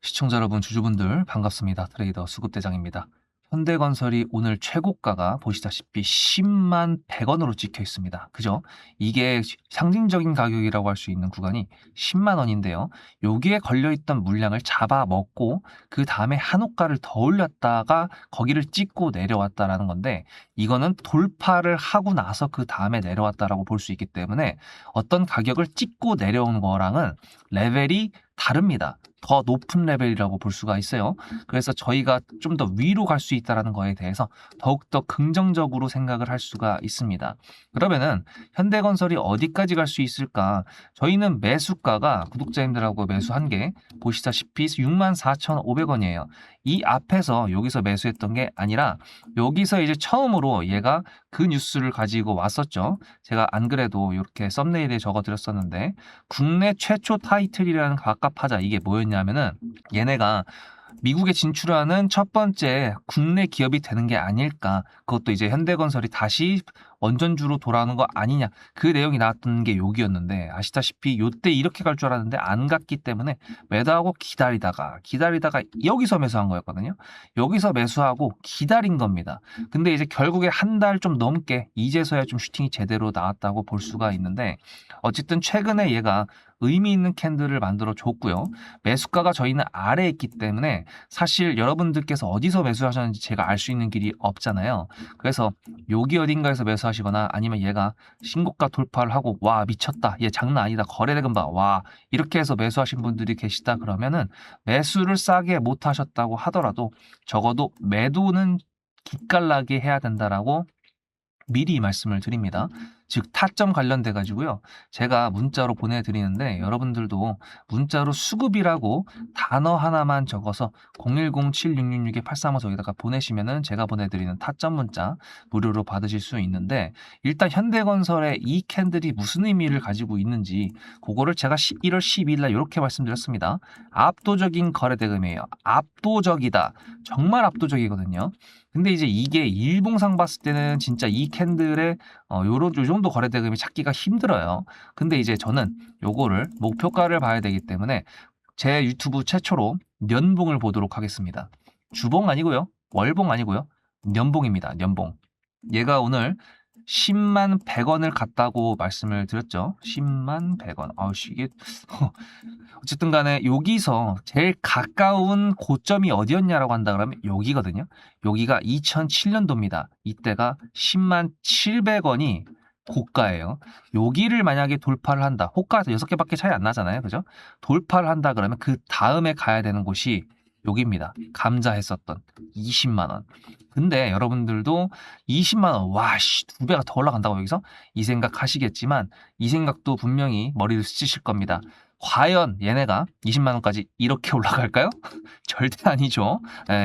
시청자 여러분, 주주분들 반갑습니다. 트레이더 수급대장입니다. 현대건설이 오늘 최고가가 보시다시피 10만 100원으로 찍혀 있습니다. 그죠? 이게 상징적인 가격이라고 할 수 있는 구간이 10만 원인데요. 여기에 걸려있던 물량을 잡아먹고 그 다음에 한호가를 더 올렸다가 거기를 찍고 내려왔다라는 건데, 이거는 돌파를 하고 나서 그 다음에 내려왔다라고 볼 수 있기 때문에 어떤 가격을 찍고 내려온 거랑은 레벨이 다릅니다. 더 높은 레벨이라고 볼 수가 있어요. 그래서 저희가 좀 더 위로 갈 수 있다는 거에 대해서 더욱더 긍정적으로 생각을 할 수가 있습니다. 그러면은 현대건설이 어디까지 갈 수 있을까? 저희는 매수가가 구독자님들하고 매수한 게 보시다시피 64,500원이에요. 이 앞에서 여기서 매수했던 게 아니라 여기서 이제 처음으로 얘가 그 뉴스를 가지고 왔었죠. 제가 안 그래도 이렇게 썸네일에 적어드렸었는데, 국내 최초 타이틀이라는 갑갑하자, 이게 뭐였냐면은 얘네가 미국에 진출하는 첫 번째 국내 기업이 되는 게 아닐까. 그것도 이제 현대건설이 다시 원전주로 돌아오는 거 아니냐. 그 내용이 나왔던 게 여기였는데, 아시다시피 요때 이렇게 갈 줄 알았는데 안 갔기 때문에 매도하고 기다리다가 여기서 매수한 거였거든요. 여기서 매수하고 기다린 겁니다. 근데 이제 결국에 한 달 좀 넘게 이제서야 좀 슈팅이 제대로 나왔다고 볼 수가 있는데, 어쨌든 최근에 얘가 의미 있는 캔들을 만들어 줬고요. 매수가가 저희는 아래에 있기 때문에 사실 여러분들께서 어디서 매수하셨는지 제가 알 수 있는 길이 없잖아요. 그래서 여기 어딘가에서 매수하시거나, 아니면 얘가 신고가 돌파를 하고 와 미쳤다, 얘 장난 아니다, 거래대금 봐, 와, 이렇게 해서 매수하신 분들이 계시다 그러면은, 매수를 싸게 못 하셨다고 하더라도 적어도 매도는 기깔나게 해야 된다라고 미리 말씀을 드립니다. 즉 타점 관련돼 가지고요. 제가 문자로 보내드리는데, 여러분들도 문자로 수급이라고 단어 하나만 적어서 010-7666-8355 저기다가 보내시면은 제가 보내드리는 타점 문자 무료로 받으실 수 있는데, 일단 현대건설의 이 캔들이 무슨 의미를 가지고 있는지 그거를 제가 1월 12일 날 이렇게 말씀드렸습니다. 압도적인 거래대금이에요. 압도적이다. 정말 압도적이거든요. 근데 이제 이게 일봉상 봤을 때는 진짜 이 캔들의 요 정도 거래대금이 찾기가 힘들어요. 근데 이제 저는 요거를 목표가를 봐야 되기 때문에 제 유튜브 최초로 년봉을 보도록 하겠습니다. 주봉 아니고요. 월봉 아니고요. 년봉입니다. 년봉. 얘가 오늘 10만 100원을 갔다고 말씀을 드렸죠. 10만 100원. 아우씨, 이게 어쨌든 간에 여기서 제일 가까운 고점이 어디였냐라고 한다 그러면 여기거든요. 여기가 2007년도입니다. 이때가 10만 700원이 고가예요. 여기를 만약에 돌파를 한다. 호가에서 6개밖에 차이 안 나잖아요. 그죠? 돌파를 한다 그러면 그 다음에 가야 되는 곳이 여기입니다. 감자했었던 20만 원. 근데 여러분들도 20만 원, 와, 씨, 2배가 더 올라간다고 여기서? 이 생각 하시겠지만, 이 생각도 분명히 머리를 쓰실 겁니다. 과연 얘네가 20만 원까지 이렇게 올라갈까요? 절대 아니죠.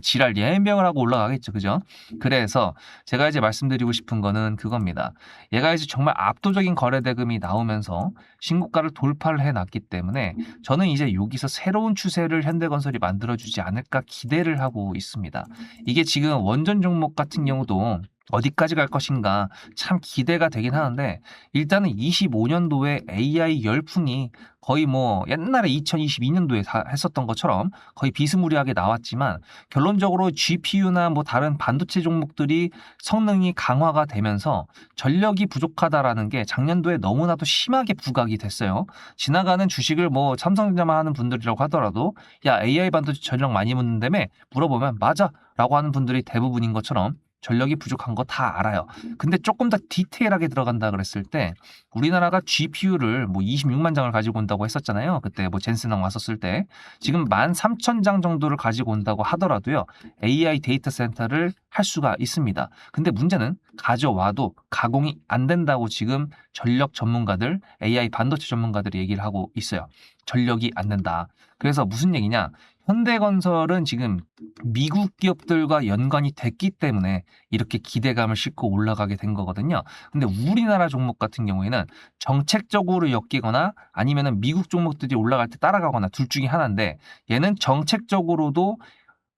지랄 예명을 하고 올라가겠죠. 그죠? 그래서 제가 이제 말씀드리고 싶은 거는 그겁니다. 얘가 이제 정말 압도적인 거래대금이 나오면서 신고가를 돌파를 해놨기 때문에 저는 이제 여기서 새로운 추세를 현대건설이 만들어주지 않을까 기대를 하고 있습니다. 이게 지금 원전 종목 같은 경우도 어디까지 갈 것인가 참 기대가 되긴 하는데, 일단은 25년도에 AI 열풍이 거의 뭐 옛날에 2022년도에 다 했었던 것처럼 거의 비스무리하게 나왔지만, 결론적으로 GPU나 뭐 다른 반도체 종목들이 성능이 강화가 되면서 전력이 부족하다라는 게 작년도에 너무나도 심하게 부각이 됐어요. 지나가는 주식을 뭐 삼성전자만 하는 분들이라고 하더라도 야, AI 반도체 전력 많이 묻는다며 물어보면 맞아 라고 하는 분들이 대부분인 것처럼 전력이 부족한 거 다 알아요. 근데 조금 더 디테일하게 들어간다 그랬을 때, 우리나라가 GPU를 뭐 26만 장을 가지고 온다고 했었잖아요. 그때 뭐 젠슨왕 왔었을 때. 지금 13,000장 정도를 가지고 온다고 하더라도요. AI 데이터 센터를 할 수가 있습니다. 근데 문제는 가져와도 가공이 안 된다고 지금 전력 전문가들, AI 반도체 전문가들이 얘기를 하고 있어요. 전력이 안 된다. 그래서 무슨 얘기냐? 현대건설은 지금 미국 기업들과 연관이 됐기 때문에 이렇게 기대감을 싣고 올라가게 된 거거든요. 근데 우리나라 종목 같은 경우에는 정책적으로 엮이거나 아니면은 미국 종목들이 올라갈 때 따라가거나 둘 중에 하나인데, 얘는 정책적으로도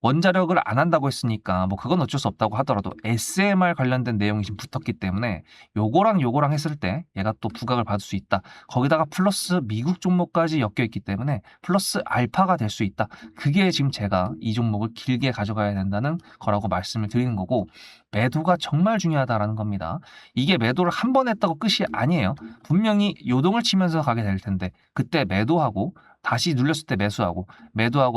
원자력을 안 한다고 했으니까 뭐 그건 어쩔 수 없다고 하더라도 SMR 관련된 내용이 지금 붙었기 때문에 요거랑 했을 때 얘가 또 부각을 받을 수 있다. 거기다가 플러스 미국 종목까지 엮여 있기 때문에 플러스 알파가 될 수 있다. 그게 지금 제가 이 종목을 길게 가져가야 된다는 거라고 말씀을 드리는 거고, 매도가 정말 중요하다라는 겁니다. 이게 매도를 한 번 했다고 끝이 아니에요. 분명히 요동을 치면서 가게 될 텐데 그때 매도하고 다시 눌렸을 때 매수하고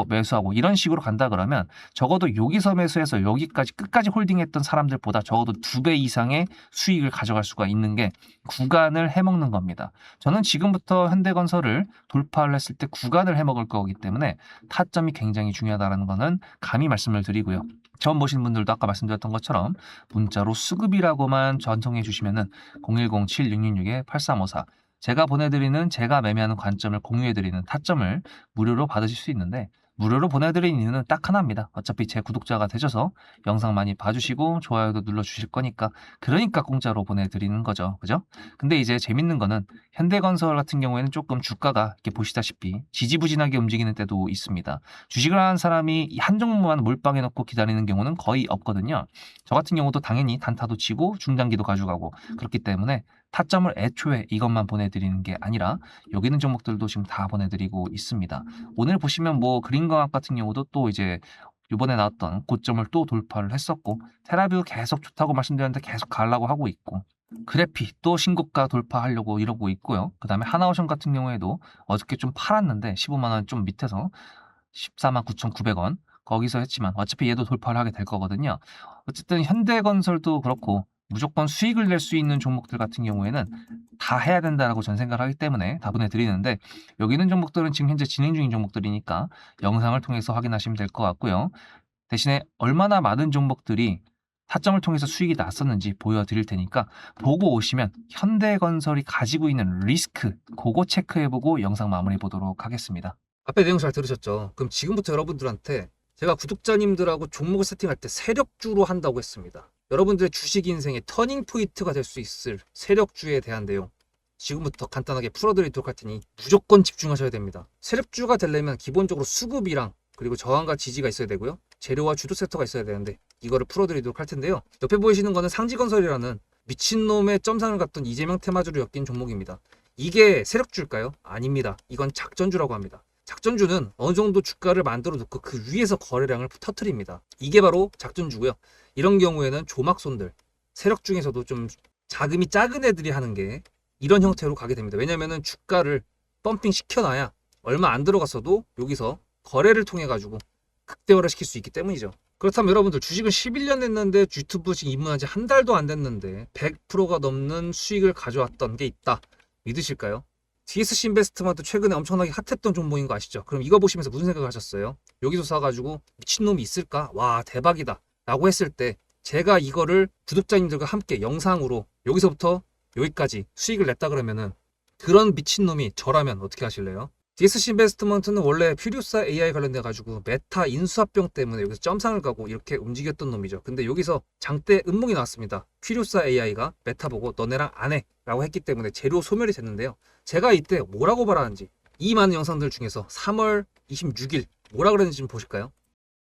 매수하고 이런 식으로 간다 그러면 적어도 여기서 매수해서 여기까지 끝까지 홀딩했던 사람들보다 적어도 2배 이상의 수익을 가져갈 수가 있는 게 구간을 해먹는 겁니다. 저는 지금부터 현대건설을 돌파를 했을 때 구간을 해먹을 거기 때문에 타점이 굉장히 중요하다는 거는 감히 말씀을 드리고요. 처음 보신 분들도 아까 말씀드렸던 것처럼 문자로 수급이라고만 전송해 주시면은 010-7666-8354 제가 보내드리는 제가 매매하는 관점을 공유해드리는 타점을 무료로 받으실 수 있는데, 무료로 보내드리는 이유는 딱 하나입니다. 어차피 제 구독자가 되셔서 영상 많이 봐주시고 좋아요도 눌러주실 거니까, 그러니까 공짜로 보내드리는 거죠. 그죠? 근데 이제 재밌는 거는 현대건설 같은 경우에는 조금 주가가 이렇게 보시다시피 지지부진하게 움직이는 때도 있습니다. 주식을 하는 사람이 한 종목만 몰빵해 놓고 기다리는 경우는 거의 없거든요. 저 같은 경우도 당연히 단타도 치고 중장기도 가져가고 그렇기 때문에 타점을 애초에 이것만 보내드리는 게 아니라 여기 있는 종목들도 지금 다 보내드리고 있습니다. 오늘 보시면 뭐 그린광학 같은 경우도 또 이제 이번에 나왔던 고점을 또 돌파를 했었고, 테라뷰 계속 좋다고 말씀드렸는데 계속 가려고 하고 있고, 그래피 또 신고가 돌파하려고 이러고 있고요. 그 다음에 하나오션 같은 경우에도 어저께 좀 팔았는데 15만 원 좀 밑에서 14만 9,900원 거기서 했지만 어차피 얘도 돌파를 하게 될 거거든요. 어쨌든 현대건설도 그렇고 무조건 수익을 낼 수 있는 종목들 같은 경우에는 다 해야 된다라고 전 생각을 하기 때문에 다 보내드리는데, 여기 있는 종목들은 지금 현재 진행 중인 종목들이니까 영상을 통해서 확인하시면 될 것 같고요. 대신에 얼마나 많은 종목들이 타점을 통해서 수익이 났었는지 보여드릴 테니까 보고 오시면 현대건설이 가지고 있는 리스크 그거 체크해보고 영상 마무리 보도록 하겠습니다. 앞에 내용 잘 들으셨죠? 그럼 지금부터 여러분들한테 제가 구독자님들하고 종목을 세팅할 때 세력주로 한다고 했습니다. 여러분들의 주식 인생의 터닝 포인트가 될 수 있을 세력주에 대한 내용 지금부터 간단하게 풀어드리도록 할 테니 무조건 집중하셔야 됩니다. 세력주가 되려면 기본적으로 수급이랑 그리고 저항과 지지가 있어야 되고요. 재료와 주도 섹터가 있어야 되는데 이거를 풀어드리도록 할 텐데요. 옆에 보이시는 거는 상지건설이라는 미친놈의 점상을 갖던 이재명 테마주로 엮인 종목입니다. 이게 세력주일까요? 아닙니다. 이건 작전주라고 합니다. 작전주는 어느 정도 주가를 만들어 놓고 그 위에서 거래량을 터트립니다. 이게 바로 작전주고요. 이런 경우에는 조막손들, 세력 중에서도 좀 자금이 작은 애들이 하는 게 이런 형태로 가게 됩니다. 왜냐면은 주가를 펌핑 시켜놔야 얼마 안 들어갔어도 여기서 거래를 통해 가지고 극대화를 시킬 수 있기 때문이죠. 그렇다면 여러분들 주식을 11년 했는데 유튜브 지금 입문한 지 한 달도 안 됐는데 100%가 넘는 수익을 가져왔던 게 있다. 믿으실까요? DSC 인베스트먼트 최근에 엄청나게 핫했던 종목인 거 아시죠? 그럼 이거 보시면서 무슨 생각을 하셨어요? 여기서 사가지고 미친놈이 있을까? 와 대박이다 라고 했을 때 제가 이거를 구독자님들과 함께 영상으로 여기서부터 여기까지 수익을 냈다 그러면은 그런 미친놈이 저라면 어떻게 하실래요? DSC 인베스트먼트는 원래 퓨리오사 AI 관련돼 가지고 메타 인수합병 때문에 여기서 점상을 가고 이렇게 움직였던 놈이죠. 근데 여기서 장대 음목이 나왔습니다. 퓨리오사 AI가 메타 보고 너네랑 안 해 라고 했기 때문에 재료 소멸이 됐는데요. 제가 이때 뭐라고 말하는지 이 많은 영상들 중에서 3월 26일 뭐라 그랬는지 좀 보실까요?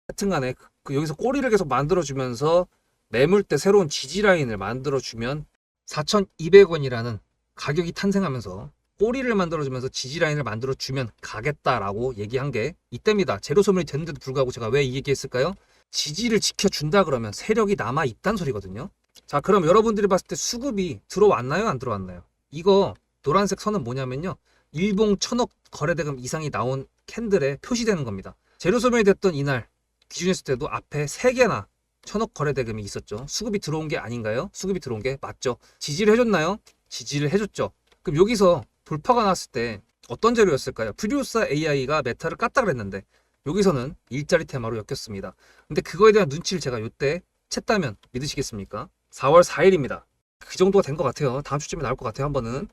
하여튼간에 여기서 꼬리를 계속 만들어주면서 매물대 새로운 지지라인을 만들어주면 4,200원이라는 가격이 탄생하면서 꼬리를 만들어주면서 지지라인을 만들어주면 가겠다라고 얘기한 게 이때입니다. 재료 소멸이 됐는데도 불구하고 제가 왜 이 얘기했을까요? 지지를 지켜준다 그러면 세력이 남아있단 소리거든요. 자, 그럼 여러분들이 봤을 때 수급이 들어왔나요? 안 들어왔나요? 이거 노란색 선은 뭐냐면요. 일봉 1,000억 거래대금 이상이 나온 캔들에 표시되는 겁니다. 재료 소멸이 됐던 이날 기준했을 때도 앞에 3개나 1,000억 거래대금이 있었죠. 수급이 들어온 게 아닌가요? 수급이 들어온 게 맞죠. 지지를 해줬나요? 지지를 해줬죠. 그럼 여기서 돌파가 났을 때 어떤 재료였을까요? 퓨리오사 AI가 메타를 깠다 그랬는데 여기서는 일자리 테마로 엮였습니다. 근데 그거에 대한 눈치를 제가 이때 챘다면 믿으시겠습니까? 4월 4일입니다. 그 정도가 된 것 같아요. 다음 주쯤에 나올 것 같아요. 한번은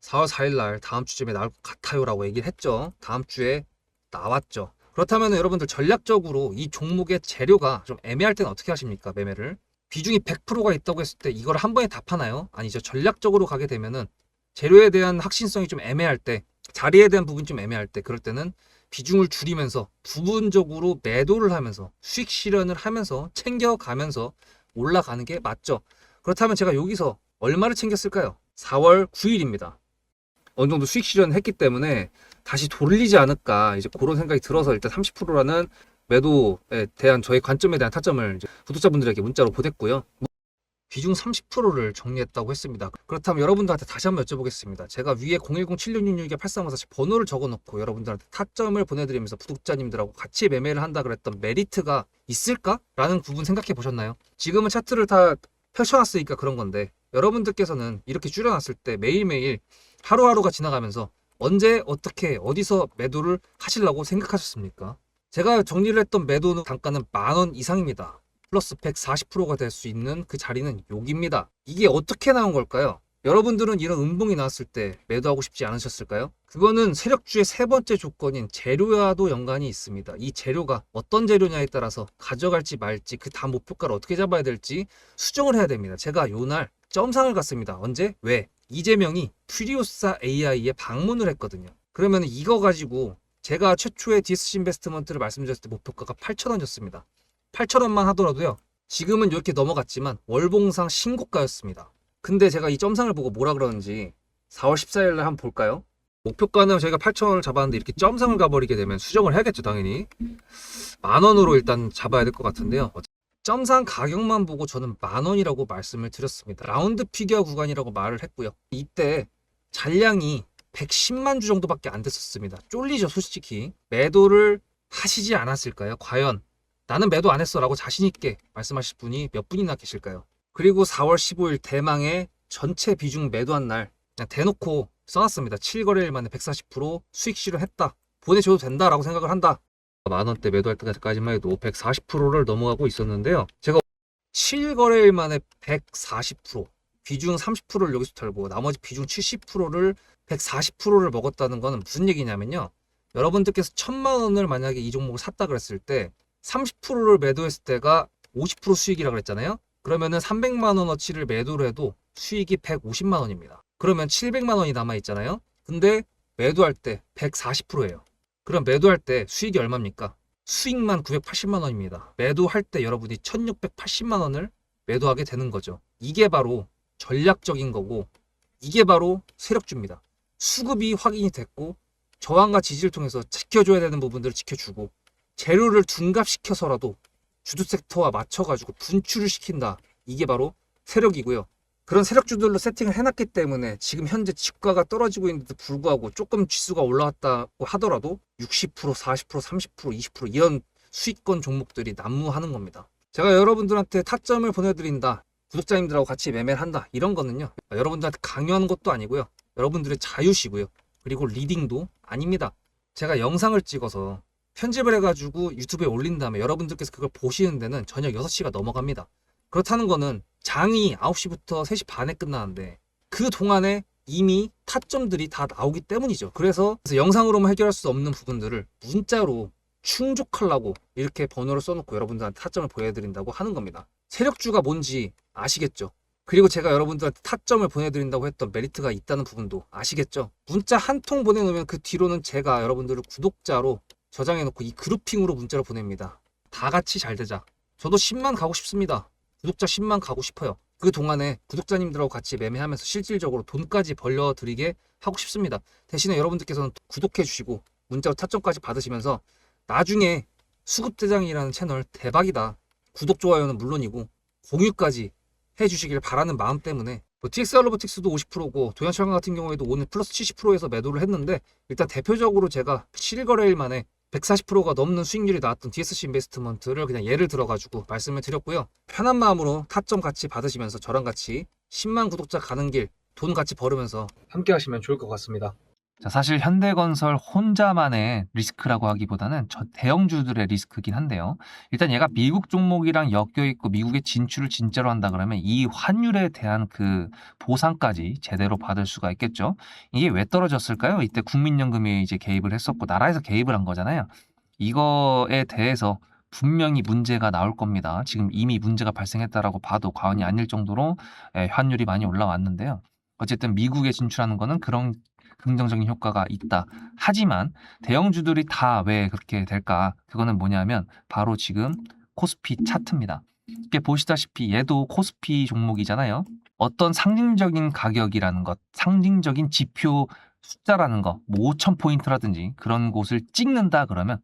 4월 4일 날 다음 주쯤에 나올 것 같아요 라고 얘기를 했죠. 다음 주에 나왔죠. 그렇다면 여러분들 전략적으로 이 종목의 재료가 좀 애매할 때는 어떻게 하십니까? 매매를 비중이 100%가 있다고 했을 때 이걸 한 번에 다 파나요? 아니죠. 전략적으로 가게 되면은 재료에 대한 확신성이 좀 애매할 때, 자리에 대한 부분이 좀 애매할 때, 그럴 때는 비중을 줄이면서 부분적으로 매도를 하면서 수익 실현을 하면서 챙겨가면서 올라가는 게 맞죠. 그렇다면 제가 여기서 얼마를 챙겼을까요? 4월 9일입니다. 어느 정도 수익 실현했기 때문에 다시 돌리지 않을까 이제 그런 생각이 들어서 일단 30%라는 매도에 대한 저의 관점에 대한 타점을 이제 구독자분들에게 문자로 보냈고요. 비중 30%를 정리했다고 했습니다. 그렇다면 여러분들한테 다시 한번 여쭤보겠습니다. 제가 위에 010-7666-8354 번호를 적어놓고 여러분들한테 타점을 보내드리면서 구독자님들하고 같이 매매를 한다 그랬던 메리트가 있을까? 라는 부분 생각해 보셨나요? 지금은 차트를 다 펼쳐놨으니까 그런 건데 여러분들께서는 이렇게 줄여놨을 때 매일매일 하루하루가 지나가면서 언제 어떻게 어디서 매도를 하시려고 생각하셨습니까? 제가 정리를 했던 매도 단가는 10,000원 이상입니다. 플러스 140%가 될 수 있는 그 자리는 여기입니다. 이게 어떻게 나온 걸까요? 여러분들은 이런 음봉이 나왔을 때 매도하고 싶지 않으셨을까요? 그거는 세력주의 세 번째 조건인 재료와도 연관이 있습니다. 이 재료가 어떤 재료냐에 따라서 가져갈지 말지 그 다음 목표가를 어떻게 잡아야 될지 수정을 해야 됩니다. 제가 요날 점상을 갔습니다. 언제? 왜? 이재명이 퓨리오사 AI에 방문을 했거든요. 그러면 이거 가지고 제가 최초의 DSC 인베스트먼트를 말씀드렸을 때 목표가가 8,000원이었습니다. 8,000원만 하더라도요. 지금은 이렇게 넘어갔지만 월봉상 신고가였습니다. 근데 제가 이 점상을 보고 뭐라 그러는지 4월 14일 날 한번 볼까요? 목표가는 저희가 8,000원을 잡았는데 이렇게 점상을 가버리게 되면 수정을 해야겠죠, 당연히. 10,000원으로 일단 잡아야 될 것 같은데요. 점상 가격만 보고 저는 10,000원이라고 말씀을 드렸습니다. 라운드 피겨 구간이라고 말을 했고요. 이때 잔량이 110만 주 정도밖에 안 됐었습니다. 쫄리죠, 솔직히. 매도를 하시지 않았을까요? 과연 나는 매도 안 했어 라고 자신있게 말씀하실 분이 몇 분이나 계실까요? 그리고 4월 15일 대망의 전체 비중 매도한 날 그냥 대놓고 써놨습니다. 7거래일 만에 140% 수익 실현했다. 보내줘도 된다라고 생각을 한다. 10,000원대 매도할 때까지만 해도 140%를 넘어가고 있었는데요. 제가 7거래일 만에 140% 비중 30%를 여기서 털고 나머지 비중 70%를 140%를 먹었다는 거는 무슨 얘기냐면요. 여러분들께서 1,000만 원을 만약에 이 종목을 샀다 그랬을 때 30%를 매도했을 때가 50% 수익이라 그랬잖아요. 그러면은 300만 원어치를 매도를 해도 수익이 150만 원입니다. 그러면 700만 원이 남아 있잖아요. 근데 매도할 때 140%예요. 그럼 매도할 때 수익이 얼마입니까? 수익만 980만 원입니다. 매도할 때 여러분이 1680만 원을 매도하게 되는 거죠. 이게 바로 전략적인 거고 이게 바로 세력주입니다. 수급이 확인이 됐고 저항과 지지를 통해서 지켜줘야 되는 부분들을 지켜주고 재료를 둔갑시켜서라도 주도 섹터와 맞춰가지고 분출을 시킨다. 이게 바로 세력이고요. 그런 세력주들로 세팅을 해놨기 때문에 지금 현재 주가가 떨어지고 있는데도 불구하고 조금 지수가 올라왔다고 하더라도 60%, 40%, 30%, 20% 이런 수익권 종목들이 난무하는 겁니다. 제가 여러분들한테 타점을 보내드린다. 구독자님들하고 같이 매매를 한다. 이런 거는요. 여러분들한테 강요하는 것도 아니고요. 여러분들의 자유시고요. 그리고 리딩도 아닙니다. 제가 영상을 찍어서 편집을 해가지고 유튜브에 올린 다음에 여러분들께서 그걸 보시는 데는 저녁 6시가 넘어갑니다. 그렇다는 거는 장이 9시부터 3시 반에 끝나는데 그 동안에 이미 타점들이 다 나오기 때문이죠. 그래서 영상으로만 해결할 수 없는 부분들을 문자로 충족하려고 이렇게 번호를 써놓고 여러분들한테 타점을 보여드린다고 하는 겁니다. 세력주가 뭔지 아시겠죠? 그리고 제가 여러분들한테 타점을 보내드린다고 했던 메리트가 있다는 부분도 아시겠죠? 문자 한 통 보내놓으면 그 뒤로는 제가 여러분들을 구독자로 저장해놓고 이 그룹핑으로 문자를 보냅니다. 다 같이 잘 되자. 저도 10만 가고 싶습니다. 구독자 10만 가고 싶어요. 그 동안에 구독자님들하고 같이 매매하면서 실질적으로 돈까지 벌려드리게 하고 싶습니다. 대신에 여러분들께서는 구독해 주시고 문자로 타점까지 받으시면서 나중에 수급대장이라는 채널 대박이다. 구독, 좋아요는 물론이고 공유까지 해주시길 바라는 마음 때문에 TXR 로보틱스도 50%고 도연철강 같은 경우에도 오늘 플러스 70%에서 매도를 했는데 일단 대표적으로 제가 7거래일 만에 140%가 넘는 수익률이 나왔던 DSC 인베스트먼트를 그냥 예를 들어가지고 말씀을 드렸고요. 편한 마음으로 타점 같이 받으시면서 저랑 같이 10만 구독자 가는 길 돈 같이 벌으면서 함께 하시면 좋을 것 같습니다. 자, 사실 현대건설 혼자만의 리스크라고 하기보다는 저 대형주들의 리스크긴 한데요. 일단 얘가 미국 종목이랑 엮여 있고 미국에 진출을 진짜로 한다 그러면 이 환율에 대한 그 보상까지 제대로 받을 수가 있겠죠. 이게 왜 떨어졌을까요? 이때 국민연금이 이제 개입을 했었고 나라에서 개입을 한 거잖아요. 이거에 대해서 분명히 문제가 나올 겁니다. 지금 이미 문제가 발생했다라고 봐도 과언이 아닐 정도로 환율이 많이 올라왔는데요. 어쨌든 미국에 진출하는 거는 그런 긍정적인 효과가 있다. 하지만 대형주들이 다 왜 그렇게 될까? 그거는 뭐냐면 바로 지금 코스피 차트입니다. 이렇게 보시다시피 얘도 코스피 종목이잖아요. 어떤 상징적인 가격이라는 것, 상징적인 지표 숫자라는 거, 뭐 5,000포인트라든지 그런 곳을 찍는다 그러면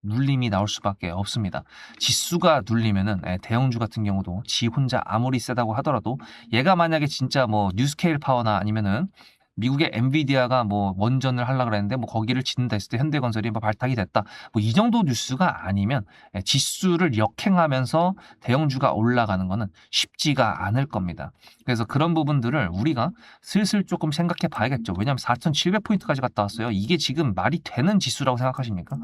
눌림이 나올 수밖에 없습니다. 지수가 눌리면은 대형주 같은 경우도 지 혼자 아무리 세다고 하더라도 얘가 만약에 진짜 뭐 뉴스케일 파워나 아니면은 미국의 엔비디아가 뭐 원전을 하려고 그랬는데 뭐 거기를 짓는다 했을 때 현대건설이 뭐 발탁이 됐다. 뭐 이 정도 뉴스가 아니면 지수를 역행하면서 대형주가 올라가는 거는 쉽지가 않을 겁니다. 그래서 그런 부분들을 우리가 슬슬 조금 생각해 봐야겠죠. 왜냐하면 4,700포인트까지 갔다 왔어요. 이게 지금 말이 되는 지수라고 생각하십니까?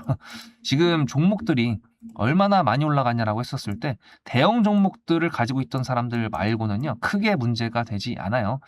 지금 종목들이 얼마나 많이 올라가냐라고 했었을 때 대형 종목들을 가지고 있던 사람들 말고는요 크게 문제가 되지 않아요.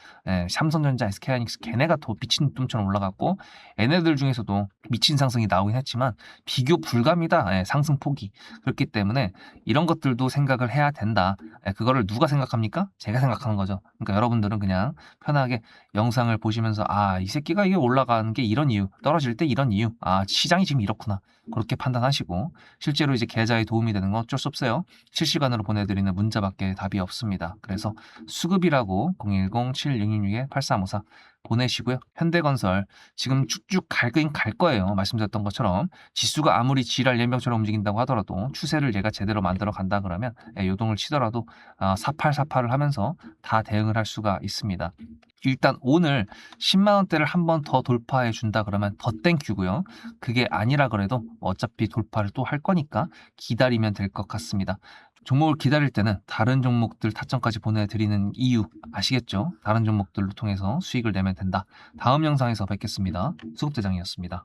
삼성전자, SK하이닉스 걔네가 더 미친 놈처럼 올라갔고 얘네들 중에서도 미친 상승이 나오긴 했지만 비교 불가입니다. 상승폭이. 그렇기 때문에 이런 것들도 생각을 해야 된다. 그거를 누가 생각합니까? 제가 생각하는 거죠. 그러니까 여러분들은 그냥 편하게 영상을 보시면서 이 새끼가 이게 올라가는 게 이런 이유, 떨어질 때 이런 이유, 시장이 지금 이렇구나. 그렇게 판단하시고 실제로 이제 계좌에 도움이 되는 건 어쩔 수 없어요. 실시간으로 보내드리는 문자밖에 답이 없습니다. 그래서 수급이라고 010-7666-8354 보내시고요. 현대건설 지금 쭉쭉 갈긴 갈 거예요. 말씀드렸던 것처럼 지수가 아무리 지랄 연병처럼 움직인다고 하더라도 추세를 얘가 제대로 만들어 간다 그러면 요동을 치더라도 4848을 하면서 다 대응을 할 수가 있습니다. 일단 오늘 10만 원대를 한 번 더 돌파해 준다 그러면 더 땡큐고요. 그게 아니라 그래도 어차피 돌파를 또 할 거니까 기다리면 될 것 같습니다. 종목을 기다릴 때는 다른 종목들 타점까지 보내드리는 이유 아시겠죠? 다른 종목들로 통해서 수익을 내면 된다. 다음 영상에서 뵙겠습니다. 수급대장이었습니다.